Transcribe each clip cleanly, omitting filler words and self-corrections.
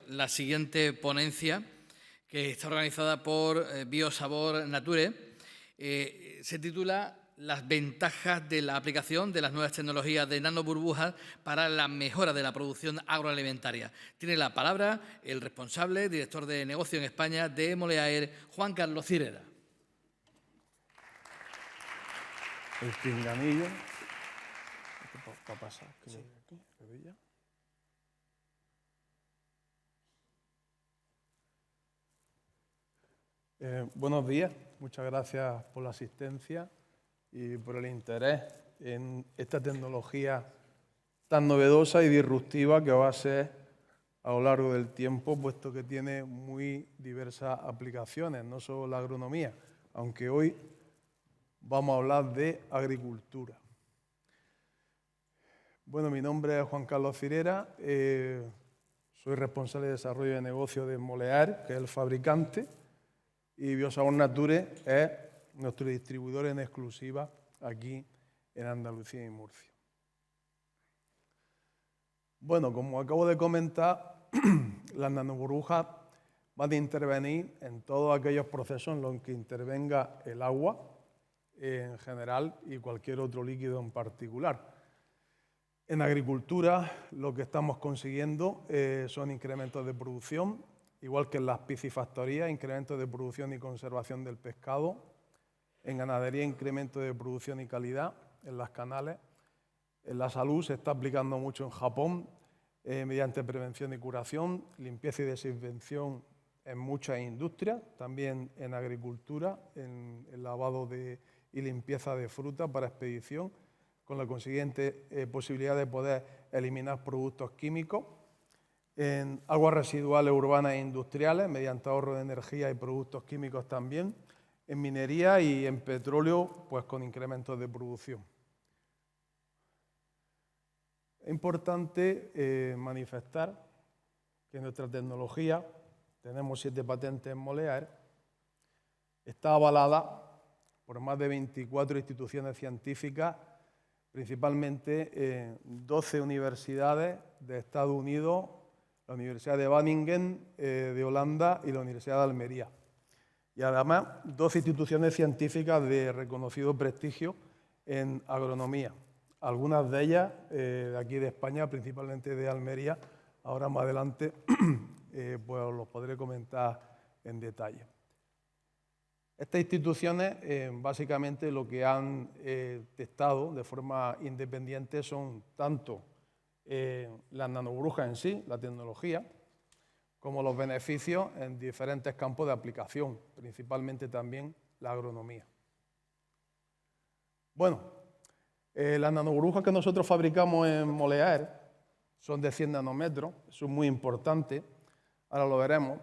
la siguiente ponencia, que está organizada por Biosabor Nature. Se titula Las ventajas de la aplicación de las nuevas tecnologías de nanoburbujas para la mejora de la producción agroalimentaria. Tiene la palabra el responsable, director de negocio en España de Moleaer, Juan Carlos Cirera. El pinganillo. Va a pasar. Sí. Aquí, buenos días, muchas gracias por la asistencia y por el interés en esta tecnología tan novedosa y disruptiva que va a ser a lo largo del tiempo, puesto que tiene muy diversas aplicaciones, no solo la agronomía, aunque hoy vamos a hablar de agricultura. Bueno, mi nombre es Juan Carlos Cirera, soy responsable de desarrollo de negocio de Moleaer, que es el fabricante, y Biosabor Nature es nuestro distribuidor en exclusiva aquí en Andalucía y Murcia. Bueno, como acabo de comentar, las nanoburbujas van a intervenir en todos aquellos procesos en los que intervenga el agua en general y cualquier otro líquido en particular. En agricultura lo que estamos consiguiendo son incrementos de producción, igual que en las piscifactorías, incrementos de producción y conservación del pescado. En ganadería, incremento de producción y calidad en las canales. En la salud se está aplicando mucho en Japón mediante prevención y curación, limpieza y desinfección en muchas industrias, también en agricultura, en el lavado y limpieza de fruta para expedición, con la consiguiente posibilidad de poder eliminar productos químicos. En aguas residuales urbanas e industriales, mediante ahorro de energía y productos químicos también. En minería y en petróleo, pues con incrementos de producción. Es importante manifestar que nuestra tecnología, tenemos 7 patentes en Moleaer, está avalada por más de 24 instituciones científicas, principalmente 12 universidades de Estados Unidos, la Universidad de Wageningen de Holanda y la Universidad de Almería. Y además 12 instituciones científicas de reconocido prestigio en agronomía. Algunas de ellas de aquí de España, principalmente de Almería, ahora más adelante pues os los podré comentar en detalle. Estas instituciones básicamente lo que han testado de forma independiente son tanto las nanoburbujas en sí, la tecnología, como los beneficios en diferentes campos de aplicación, principalmente también la agronomía. Bueno, las nanoburbujas que nosotros fabricamos en Moleaer son de 100 nanómetros, eso es muy importante, ahora lo veremos,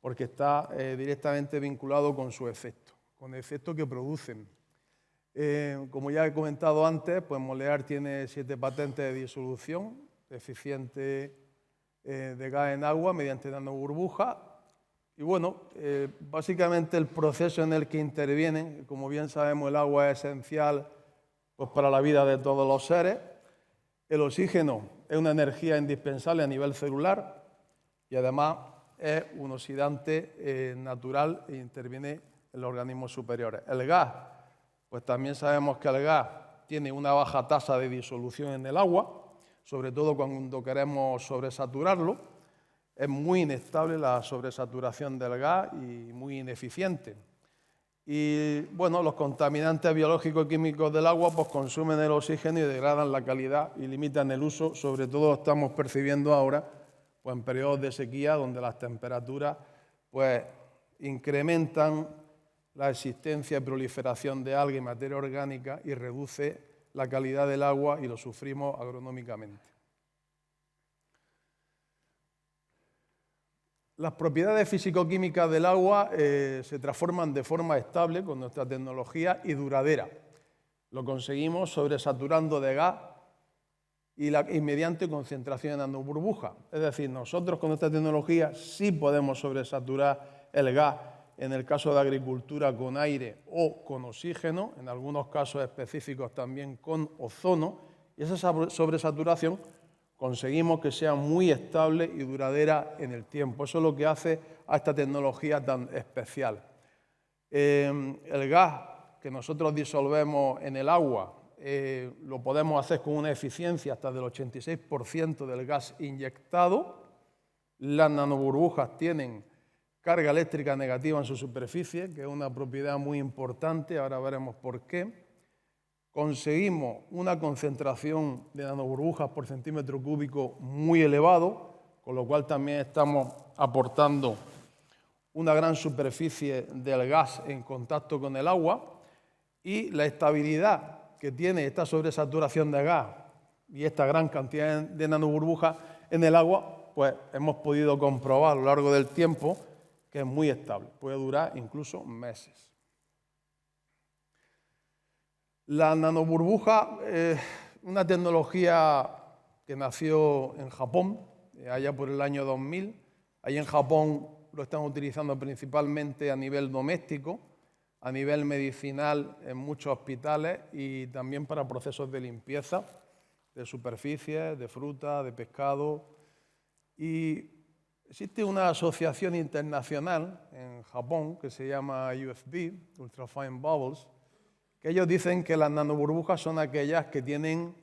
porque está directamente vinculado con su efecto, con el efecto que producen. Como ya he comentado antes, pues Moleaer tiene 7 patentes de disolución eficiente de gas en agua mediante nanoburbujas. Y bueno, básicamente el proceso en el que intervienen, como bien sabemos, el agua es esencial pues, para la vida de todos los seres. El oxígeno es una energía indispensable a nivel celular y además es un oxidante natural e interviene en los organismos superiores. El gas, pues también sabemos que el gas tiene una baja tasa de disolución en el agua, sobre todo cuando queremos sobresaturarlo. Es muy inestable la sobresaturación del gas y muy ineficiente. Y bueno, los contaminantes biológicos y químicos del agua pues consumen el oxígeno y degradan la calidad y limitan el uso. Sobre todo estamos percibiendo ahora pues, en periodos de sequía donde las temperaturas pues, incrementan la existencia y proliferación de algas y materia orgánica y reduce la calidad del agua y lo sufrimos agronómicamente. Las propiedades físico-químicas del agua se transforman de forma estable con nuestra tecnología y duradera. Lo conseguimos sobresaturando de gas y mediante concentración en nanoburbujas. Es decir, nosotros con nuestra tecnología sí podemos sobresaturar el gas en el caso de agricultura con aire o con oxígeno, en algunos casos específicos también con ozono, y esa sobresaturación conseguimos que sea muy estable y duradera en el tiempo. Eso es lo que hace a esta tecnología tan especial. El gas que nosotros disolvemos en el agua lo podemos hacer con una eficiencia hasta del 86% del gas inyectado. Las nanoburbujas tienen carga eléctrica negativa en su superficie, que es una propiedad muy importante, ahora veremos por qué. Conseguimos una concentración de nanoburbujas por centímetro cúbico muy elevado, con lo cual también estamos aportando una gran superficie del gas en contacto con el agua, y la estabilidad que tiene esta sobresaturación de gas y esta gran cantidad de nanoburbujas en el agua, pues hemos podido comprobar a lo largo del tiempo que es muy estable, puede durar incluso meses. La nanoburbuja es una tecnología que nació en Japón, allá por el año 2000. Ahí en Japón lo están utilizando principalmente a nivel doméstico, a nivel medicinal en muchos hospitales y también para procesos de limpieza de superficies, de fruta, de pescado. Y existe una asociación internacional en Japón que se llama UFB, Ultrafine Bubbles, que ellos dicen que las nanoburbujas son aquellas que tienen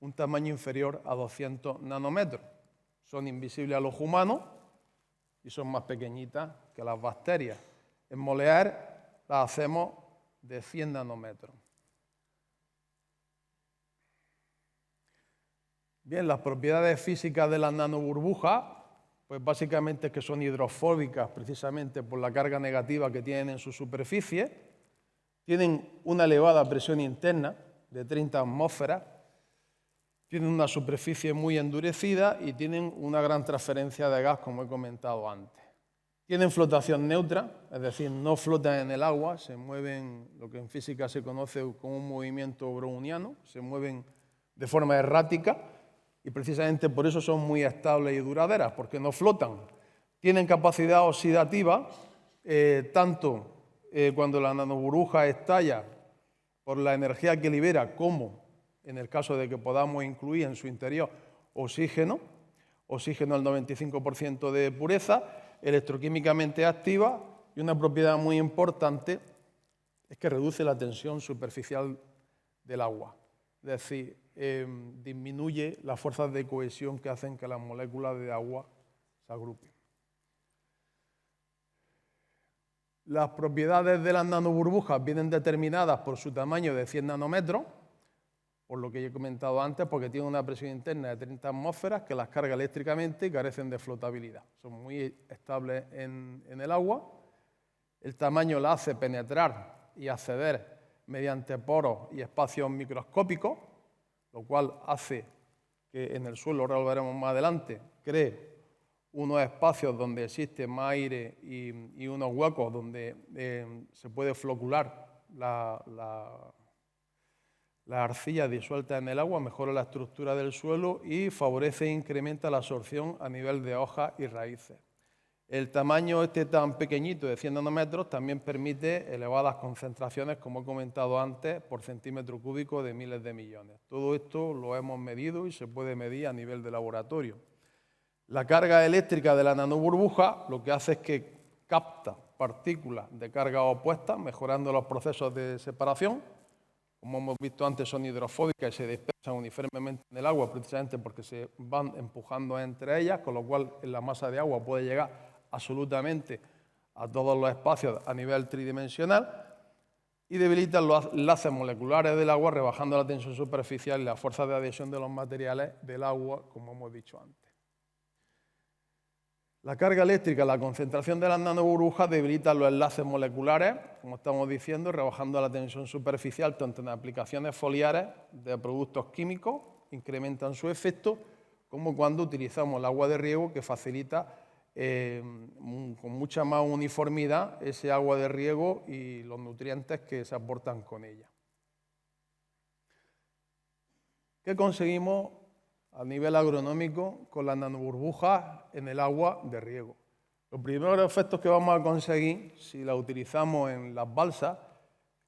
un tamaño inferior a 200 nanómetros. Son invisibles al ojo humano y son más pequeñitas que las bacterias. En Moleaer las hacemos de 100 nanómetros. Bien, las propiedades físicas de las nanoburbujas, pues básicamente es que son hidrofóbicas precisamente por la carga negativa que tienen en su superficie. Tienen una elevada presión interna de 30 atmósferas, tienen una superficie muy endurecida y tienen una gran transferencia de gas, como he comentado antes. Tienen flotación neutra, es decir, no flotan en el agua, se mueven, lo que en física se conoce como un movimiento browniano, se mueven de forma errática y precisamente por eso son muy estables y duraderas, porque no flotan. Tienen capacidad oxidativa, tanto cuando la nanoburbuja estalla por la energía que libera, como en el caso de que podamos incluir en su interior oxígeno al 95% de pureza, electroquímicamente activa, y una propiedad muy importante es que reduce la tensión superficial del agua, es decir, disminuye las fuerzas de cohesión que hacen que las moléculas de agua se agrupen. Las propiedades de las nanoburbujas vienen determinadas por su tamaño de 100 nanómetros, por lo que he comentado antes, porque tienen una presión interna de 30 atmósferas que las carga eléctricamente y carecen de flotabilidad. Son muy estables en el agua. El tamaño la hace penetrar y acceder mediante poros y espacios microscópicos, lo cual hace que en el suelo, ahora lo veremos más adelante, cree unos espacios donde existe más aire y unos huecos donde se puede flocular la arcilla disuelta en el agua, mejora la estructura del suelo y favorece e incrementa la absorción a nivel de hojas y raíces. El tamaño tan pequeñito de 100 nanómetros también permite elevadas concentraciones, como he comentado antes, por centímetro cúbico de miles de millones. Todo esto lo hemos medido y se puede medir a nivel de laboratorio. La carga eléctrica de la nanoburbuja lo que hace es que capta partículas de carga opuesta, mejorando los procesos de separación. Como hemos visto antes, son hidrofóbicas y se dispersan uniformemente en el agua, precisamente porque se van empujando entre ellas, con lo cual en la masa de agua puede llegar absolutamente a todos los espacios a nivel tridimensional, y debilitan los enlaces moleculares del agua, rebajando la tensión superficial y la fuerza de adhesión de los materiales del agua, como hemos dicho antes. La carga eléctrica, la concentración de las nanoburbujas debilitan los enlaces moleculares, como estamos diciendo, rebajando la tensión superficial tanto en aplicaciones foliares de productos químicos, incrementan su efecto, como cuando utilizamos el agua de riego, que facilita con mucha más uniformidad ese agua de riego y los nutrientes que se aportan con ella. ¿Qué conseguimos a nivel agronómico con las nanoburbujas en el agua de riego? Los primeros efectos que vamos a conseguir, si la utilizamos en las balsas,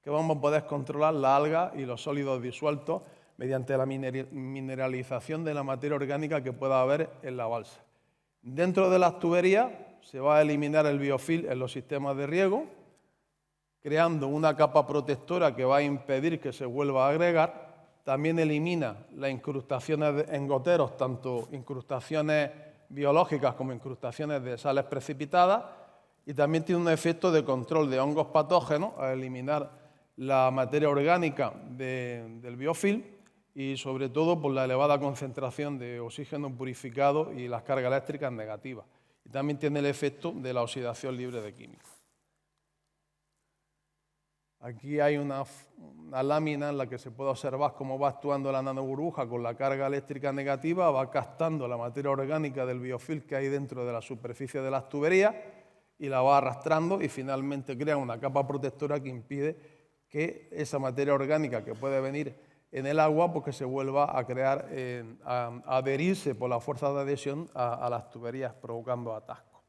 que vamos a poder controlar la alga y los sólidos disueltos mediante la mineralización de la materia orgánica que pueda haber en la balsa. Dentro de las tuberías se va a eliminar el biofilm en los sistemas de riego, creando una capa protectora que va a impedir que se vuelva a agregar. También elimina las incrustaciones en goteros, tanto incrustaciones biológicas como incrustaciones de sales precipitadas, y también tiene un efecto de control de hongos patógenos al eliminar la materia orgánica del biofilm y sobre todo por la elevada concentración de oxígeno purificado y las cargas eléctricas negativas. Y también tiene el efecto de la oxidación libre de químicos. Aquí hay una lámina en la que se puede observar cómo va actuando la nanoburbuja con la carga eléctrica negativa, va captando la materia orgánica del biofilm que hay dentro de la superficie de las tuberías y la va arrastrando y finalmente crea una capa protectora que impide que esa materia orgánica que puede venir en el agua pues que se vuelva a crear, a adherirse por la fuerza de adhesión a las tuberías, provocando atascos.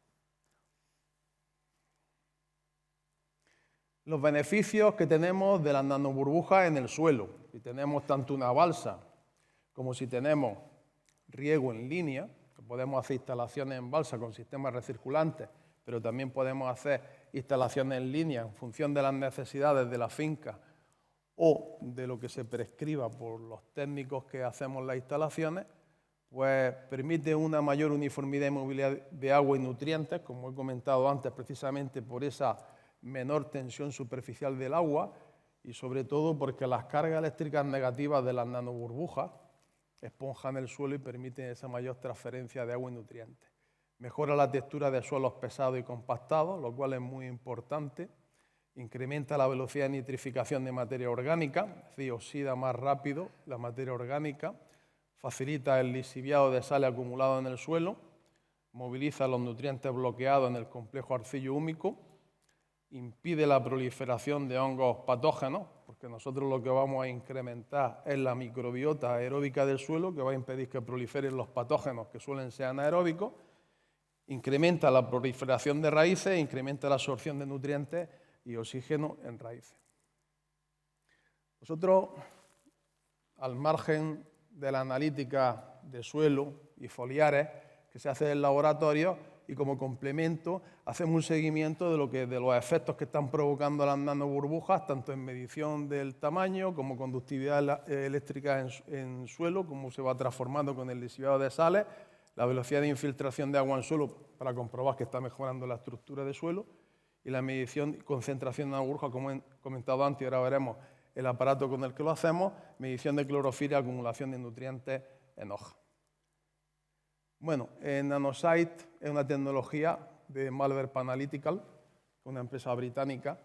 Los beneficios que tenemos de las nanoburbujas en el suelo. Si tenemos tanto una balsa como si tenemos riego en línea, que podemos hacer instalaciones en balsa con sistemas recirculantes, pero también podemos hacer instalaciones en línea en función de las necesidades de la finca o de lo que se prescriba por los técnicos que hacemos las instalaciones, pues permite una mayor uniformidad y movilidad de agua y nutrientes, como he comentado antes, precisamente por esa menor tensión superficial del agua y sobre todo porque las cargas eléctricas negativas de las nanoburbujas esponjan el suelo y permiten esa mayor transferencia de agua y nutrientes. Mejora la textura de suelos pesados y compactados, lo cual es muy importante. Incrementa la velocidad de nitrificación de materia orgánica, es decir, oxida más rápido la materia orgánica. Facilita el lixiviado de sales acumulado en el suelo. Moviliza los nutrientes bloqueados en el complejo arcillo-húmico. Impide la proliferación de hongos patógenos, porque nosotros lo que vamos a incrementar es la microbiota aeróbica del suelo, que va a impedir que proliferen los patógenos que suelen ser anaeróbicos. Incrementa la proliferación de raíces, incrementa la absorción de nutrientes y oxígeno en raíces. Nosotros, al margen de la analítica de suelo y foliares que se hace en el laboratorio, y como complemento hacemos un seguimiento de los efectos que están provocando las nanoburbujas, tanto en medición del tamaño como conductividad eléctrica en suelo, cómo se va transformando con el lixiviado de sales, la velocidad de infiltración de agua en suelo para comprobar que está mejorando la estructura de suelo y la medición y concentración de nanoburbujas, como he comentado antes, y ahora veremos el aparato con el que lo hacemos, medición de clorofila y acumulación de nutrientes en hoja. Bueno, Nanosite es una tecnología de Malvern Panalytical, una empresa británica,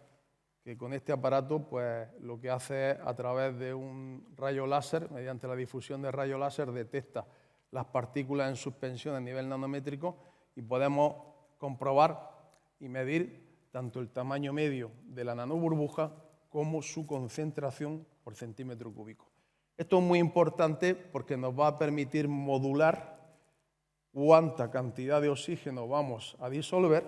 que con este aparato pues, lo que hace es, a través de un rayo láser, mediante la difusión de rayo láser, detecta las partículas en suspensión a nivel nanométrico y podemos comprobar y medir tanto el tamaño medio de la nanoburbuja como su concentración por centímetro cúbico. Esto es muy importante porque nos va a permitir modular cuánta cantidad de oxígeno vamos a disolver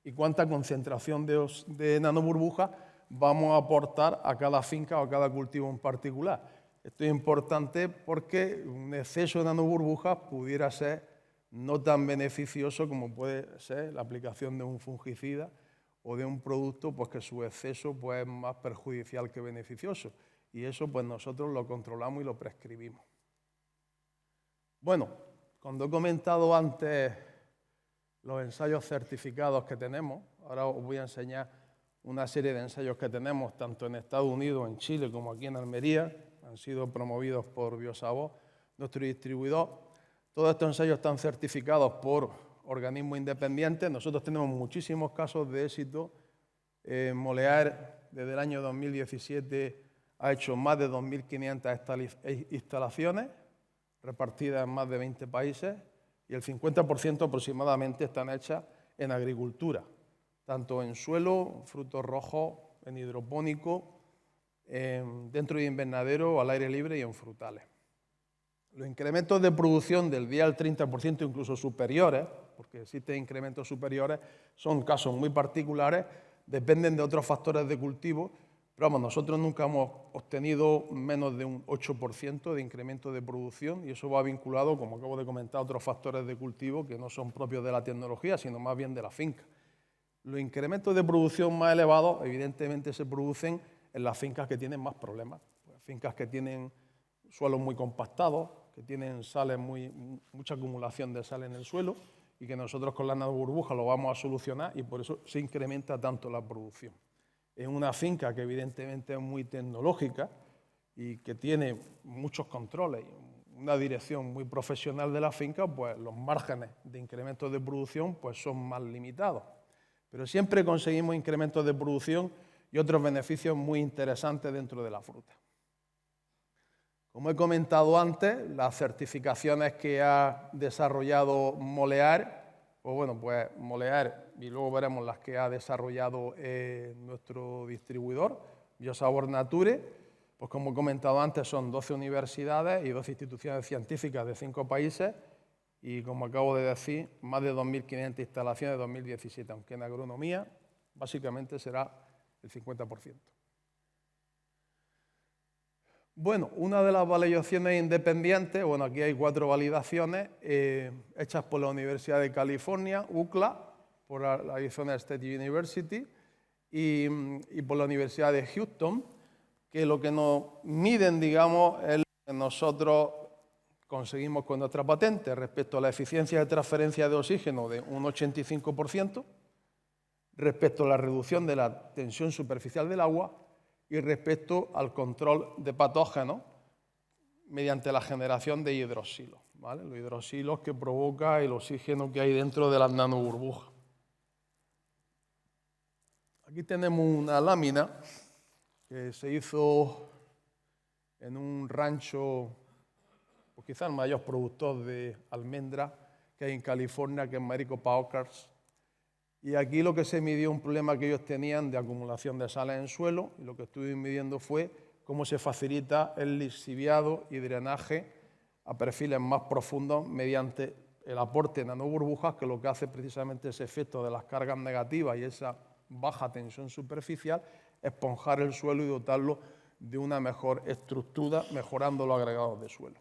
y cuánta concentración de nanoburbujas vamos a aportar a cada finca o a cada cultivo en particular. Esto es importante porque un exceso de nanoburbujas pudiera ser no tan beneficioso como puede ser la aplicación de un fungicida o de un producto pues, que su exceso pues, es más perjudicial que beneficioso. Y eso pues, nosotros lo controlamos y lo prescribimos. Bueno, cuando he comentado antes los ensayos certificados que tenemos, ahora os voy a enseñar una serie de ensayos que tenemos tanto en Estados Unidos, en Chile, como aquí en Almería. Han sido promovidos por Biosabor, nuestro distribuidor. Todos estos ensayos están certificados por organismos independientes. Nosotros tenemos muchísimos casos de éxito. Moleaer, desde el año 2017, ha hecho más de 2.500 instalaciones repartidas en más de 20 países y el 50% aproximadamente están hechas en agricultura, tanto en suelo, frutos rojos, en hidropónico, dentro de invernadero, al aire libre y en frutales. Los incrementos de producción del día al 30%, incluso superiores, porque existen incrementos superiores, son casos muy particulares, dependen de otros factores de cultivo, Pero vamos, nosotros nunca hemos obtenido menos de un 8% de incremento de producción y eso va vinculado, como acabo de comentar, a otros factores de cultivo que no son propios de la tecnología, sino más bien de la finca. Los incrementos de producción más elevados, evidentemente, se producen en las fincas que tienen más problemas. Fincas que tienen suelos muy compactados, que tienen sales mucha acumulación de sal en el suelo y que nosotros con la nanoburbuja lo vamos a solucionar y por eso se incrementa tanto la producción. En una finca que evidentemente es muy tecnológica y que tiene muchos controles, una dirección muy profesional de la finca, pues los márgenes de incrementos de producción pues son más limitados. Pero siempre conseguimos incrementos de producción y otros beneficios muy interesantes dentro de la fruta. Como he comentado antes, las certificaciones que ha desarrollado Molear, pues Molear, y luego veremos las que ha desarrollado nuestro distribuidor, Biosabor Nature, pues como he comentado antes, son 12 universidades y 12 instituciones científicas de 5 países y, como acabo de decir, más de 2.500 instalaciones de 2017, aunque en agronomía básicamente será el 50%. Bueno, una de las validaciones independientes, aquí hay 4 validaciones hechas por la Universidad de California, UCLA, por la Arizona State University y por la Universidad de Houston, que lo que nos miden, digamos, es lo que nosotros conseguimos con nuestra patente respecto a la eficiencia de transferencia de oxígeno de un 85%, respecto a la reducción de la tensión superficial del agua y respecto al control de patógenos mediante la generación de hidroxilos, ¿vale? Los hidroxilos que provoca el oxígeno que hay dentro de las nanoburbujas. Aquí tenemos una lámina que se hizo en un rancho, pues quizás el mayor productor de almendra que hay en California, que es Maricopa Oakers. Y aquí lo que se midió un problema que ellos tenían de acumulación de sales en suelo, y lo que estuve midiendo fue cómo se facilita el lixiviado y drenaje a perfiles más profundos mediante el aporte de nanoburbujas, que lo que hace precisamente ese efecto de las cargas negativas y esa baja tensión superficial, esponjar el suelo y dotarlo de una mejor estructura, mejorando los agregados de suelo.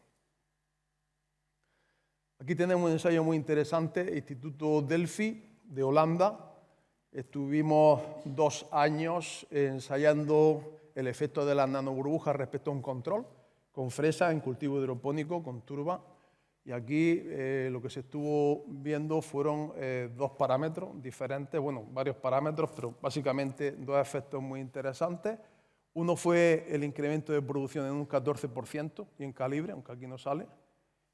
Aquí tenemos un ensayo muy interesante, Instituto Delphi, de Holanda. Estuvimos 2 años ensayando el efecto de las nanoburbujas respecto a un control, con fresa en cultivo hidropónico, con turba. Y aquí lo que se estuvo viendo fueron 2 parámetros diferentes, varios parámetros, pero básicamente 2 efectos muy interesantes. Uno fue el incremento de producción en un 14% y en calibre, aunque aquí no sale.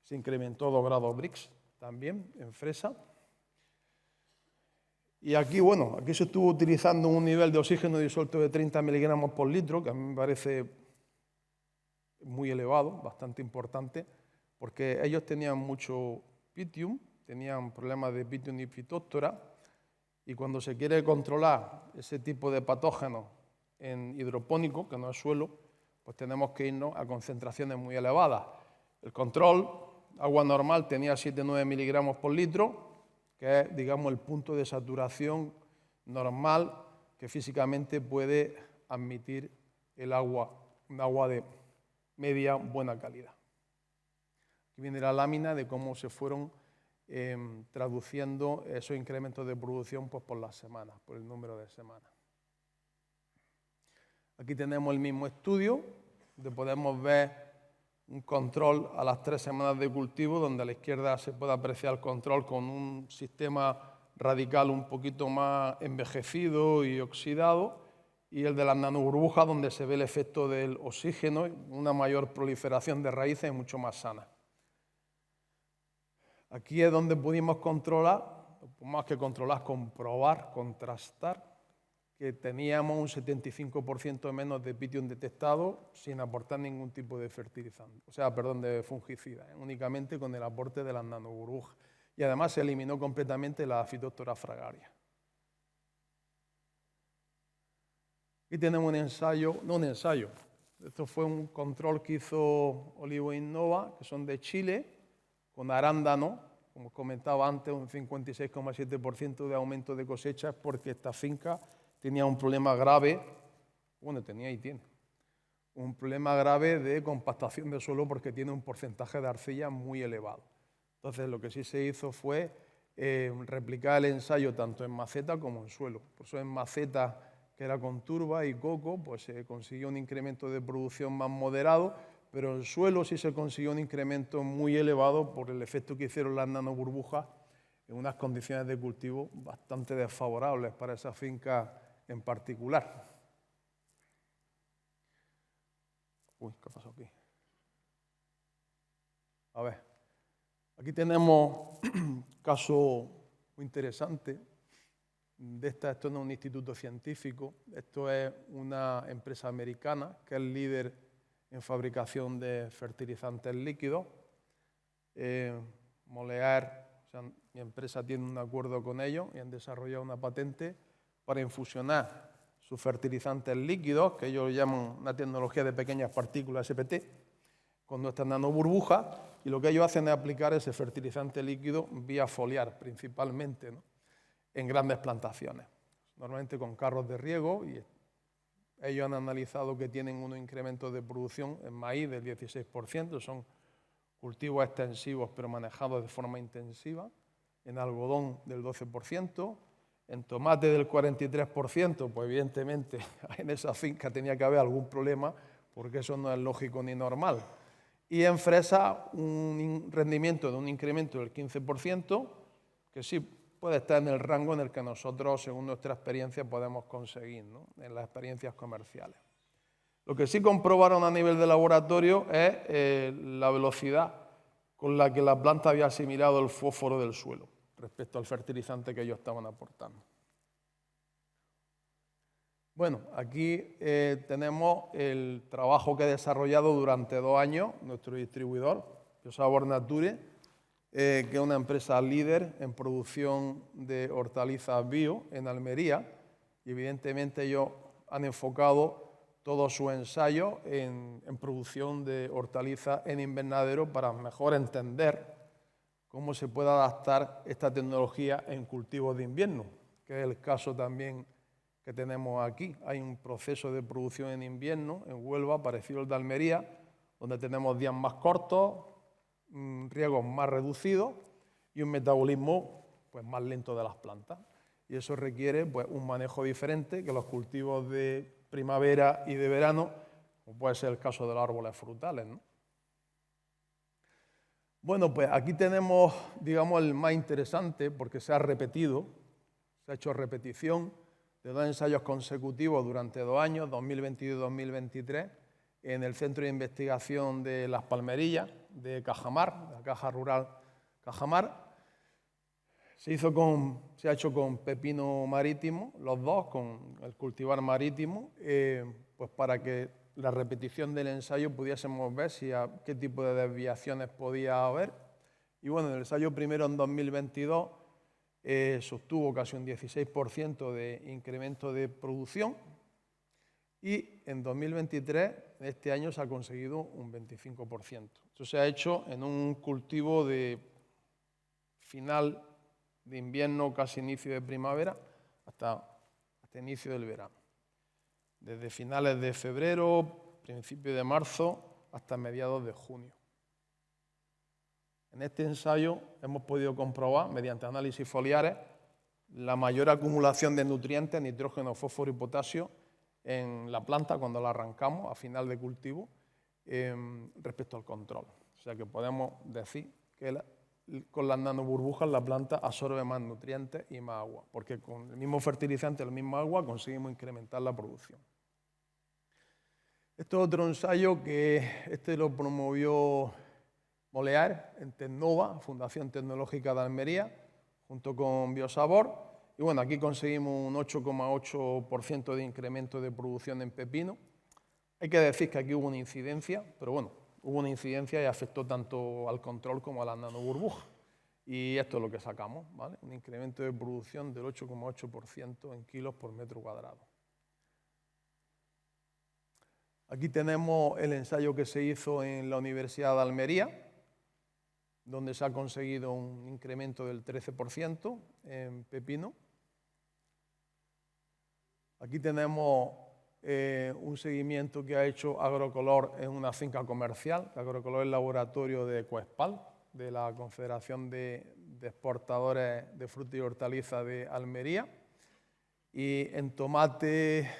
Se incrementó 2 grados Brix también en fresa. Y aquí, aquí se estuvo utilizando un nivel de oxígeno disuelto de 30 miligramos por litro, que a mí me parece muy elevado, bastante importante, porque ellos tenían mucho pitium, tenían problemas de pitium y fitóptora, y cuando se quiere controlar ese tipo de patógenos en hidropónico, que no es suelo, pues tenemos que irnos a concentraciones muy elevadas. El control, agua normal, tenía 7-9 miligramos por litro, que es, digamos, el punto de saturación normal que físicamente puede admitir el agua, un agua de media buena calidad. Aquí viene la lámina de cómo se fueron traduciendo esos incrementos de producción pues, por las semanas, por el número de semanas. Aquí tenemos el mismo estudio, donde podemos ver un control a las 3 semanas de cultivo, donde a la izquierda se puede apreciar el control con un sistema radical un poquito más envejecido y oxidado, y el de las nanoburbujas, donde se ve el efecto del oxígeno, una mayor proliferación de raíces y mucho más sana. Aquí es donde pudimos controlar, más que controlar, comprobar, contrastar, que teníamos un 75% menos de pitium detectado sin aportar ningún tipo de fertilizante, de fungicida, únicamente con el aporte de las nanoburbujas. Y además se eliminó completamente la Phytophthora fragaria. Aquí tenemos esto fue un control que hizo Olivo Innova, que son de Chile, con arándano, como comentaba antes, un 56,7% de aumento de cosechas porque esta finca tenía un problema grave bueno, tenía y tiene, un problema grave de compactación del suelo porque tiene un porcentaje de arcilla muy elevado. Entonces, lo que sí se hizo fue replicar el ensayo tanto en maceta como en suelo. Por eso en maceta, que era con turba y coco, pues se consiguió un incremento de producción más moderado, pero en suelo sí se consiguió un incremento muy elevado por el efecto que hicieron las nanoburbujas en unas condiciones de cultivo bastante desfavorables para esa finca en particular. Uy, ¿qué pasó aquí? A ver, aquí tenemos un caso muy interesante. Esto no es un instituto científico, esto es una empresa americana que es líder en fabricación de fertilizantes líquidos. Molear, o sea, mi empresa tiene un acuerdo con ellos y han desarrollado una patente para infusionar sus fertilizantes líquidos, que ellos llaman una tecnología de pequeñas partículas SPT, con nuestras nanoburbujas, y lo que ellos hacen es aplicar ese fertilizante líquido vía foliar, principalmente, ¿no?, en grandes plantaciones, normalmente con carros de riego, y ellos han analizado que tienen unos incrementos de producción en maíz del 16%, son cultivos extensivos pero manejados de forma intensiva, en algodón del 12%, en tomate del 43%, pues evidentemente en esa finca tenía que haber algún problema, porque eso no es lógico ni normal. Y en fresa un rendimiento de un incremento del 15%, que sí puede estar en el rango en el que nosotros, según nuestra experiencia, podemos conseguir, ¿no?, en las experiencias comerciales. Lo que sí comprobaron a nivel de laboratorio es la velocidad con la que la planta había asimilado el fósforo del suelo respecto al fertilizante que ellos estaban aportando. Bueno, aquí tenemos el trabajo que ha desarrollado durante 2 años nuestro distribuidor, Biosabor Nature, que es una empresa líder en producción de hortalizas bio en Almería, y evidentemente ellos han enfocado todo su ensayo en producción de hortalizas en invernadero para mejor entender cómo se puede adaptar esta tecnología en cultivos de invierno, que es el caso también que tenemos aquí. Hay un proceso de producción en invierno en Huelva parecido al de Almería, donde tenemos días más cortos, riegos más reducidos y un metabolismo pues más lento de las plantas. Y eso requiere pues un manejo diferente que los cultivos de primavera y de verano, como puede ser el caso de los árboles frutales, ¿no? Bueno, pues aquí tenemos, digamos, el más interesante porque se ha repetido, se ha hecho repetición de 2 ensayos consecutivos durante 2 años, 2022 y 2023, en el Centro de Investigación de Las Palmerillas de Cajamar, la Caja Rural Cajamar. Se ha hecho con pepino marítimo, los dos, con el cultivar marítimo, pues para que la repetición del ensayo pudiésemos ver qué tipo de desviaciones podía haber. Y bueno, en el ensayo primero en 2022 se obtuvo casi un 16% de incremento de producción, y en 2023, este año, se ha conseguido un 25%. Esto se ha hecho en un cultivo de final de invierno, casi inicio de primavera, hasta inicio del verano. Desde finales de febrero, principio de marzo, hasta mediados de junio. En este ensayo hemos podido comprobar, mediante análisis foliares, la mayor acumulación de nutrientes, nitrógeno, fósforo y potasio, en la planta cuando la arrancamos a final de cultivo, respecto al control. O sea que podemos decir que con las nanoburbujas la planta absorbe más nutrientes y más agua, porque con el mismo fertilizante, el mismo agua, conseguimos incrementar la producción. Esto es otro ensayo que lo promovió Molear en Tecnova, Fundación Tecnológica de Almería, junto con Biosabor. Y bueno, aquí conseguimos un 8,8% de incremento de producción en pepino. Hay que decir que aquí hubo una incidencia, pero bueno, hubo una incidencia y afectó tanto al control como a la nanoburbuja. Y esto es lo que sacamos, ¿vale? Un incremento de producción del 8,8% en kilos por metro cuadrado. Aquí tenemos el ensayo que se hizo en la Universidad de Almería, donde se ha conseguido un incremento del 13% en pepino. Aquí tenemos un seguimiento que ha hecho Agrocolor en una finca comercial. Agrocolor es el laboratorio de Coespal, de la Confederación de Exportadores de Frutas y Hortalizas de Almería. Y en tomate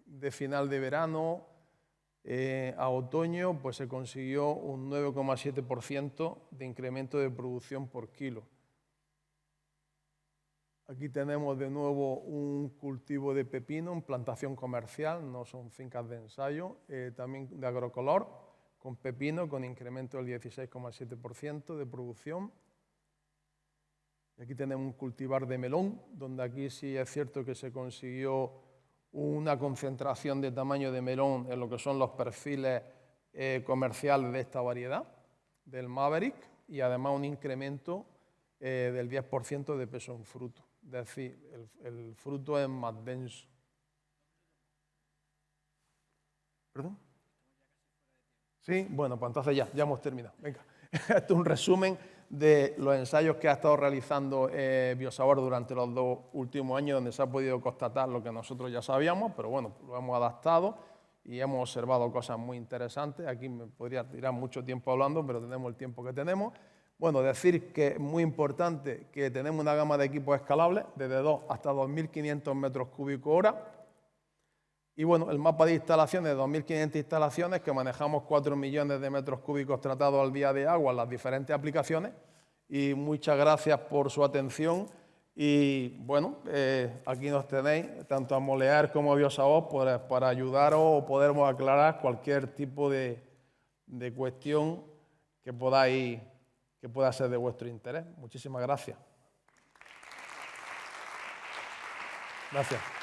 de final de verano a otoño, pues se consiguió un 9,7% de incremento de producción por kilo. Aquí tenemos de nuevo un cultivo de pepino en plantación comercial, no son fincas de ensayo, también de Agrocolor, con pepino, con incremento del 16,7% de producción. Y aquí tenemos un cultivar de melón, donde aquí sí es cierto que se consiguió una concentración de tamaño de melón en lo que son los perfiles comerciales de esta variedad, del Maverick, y además un incremento del 10% de peso en fruto. Es decir, el fruto es más denso. ¿Perdón? Sí, bueno, pues entonces ya hemos terminado. Venga, esto es un resumen de los ensayos que ha estado realizando Biosabor durante los 2 últimos años, donde se ha podido constatar lo que nosotros ya sabíamos, pero bueno, lo hemos adaptado y hemos observado cosas muy interesantes. Aquí me podría tirar mucho tiempo hablando, pero tenemos el tiempo que tenemos. Bueno, decir que es muy importante que tenemos una gama de equipos escalables, desde 2 hasta 2.500 metros cúbicos hora. Y bueno, el mapa de instalaciones, 2.500 instalaciones, que manejamos 4 millones de metros cúbicos tratados al día de agua en las diferentes aplicaciones. Y muchas gracias por su atención. Y bueno, aquí nos tenéis, tanto a Molear como a Biosabor, para ayudaros o podermos aclarar cualquier tipo de cuestión que pueda ser de vuestro interés. Muchísimas gracias. Gracias.